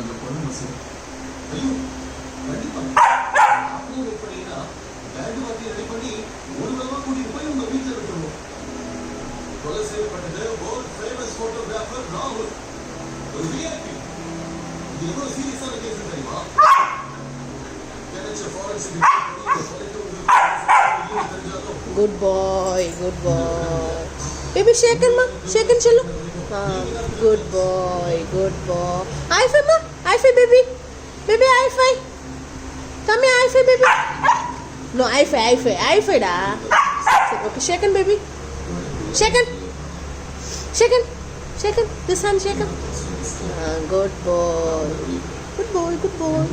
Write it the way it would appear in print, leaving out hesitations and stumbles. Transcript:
அந்த பொண்ணு மசூர் ஐயோ கண்டிப்பா அப்படியே வெயிட் பண்ணீங்கன்னா பேண்ட் வாட்டி ரெடி பண்ணி ஒரு தடவை கூட்டிட்டு போய் உங்க வீட்டுல விட்டுருவோம். கொலை செய்யப்பட்டது வேர்ல்ட் ஃபேமஸ் போட்டோகிராஃபர் ராகுல். ஒரு விஐபி. இது எவ்வளவு சீரியஸான கேஸ் தெரியுமா? Good boy, good boy. Baby, shake ma, shake and chalo. Good boy, good boy. High five ma, high five baby, baby high five. Come here, high five baby. No, high five, high five, high five da. Okay, shake and baby, shake and, shake and, shake and. This hand shake and. Good boy, good boy, good boy.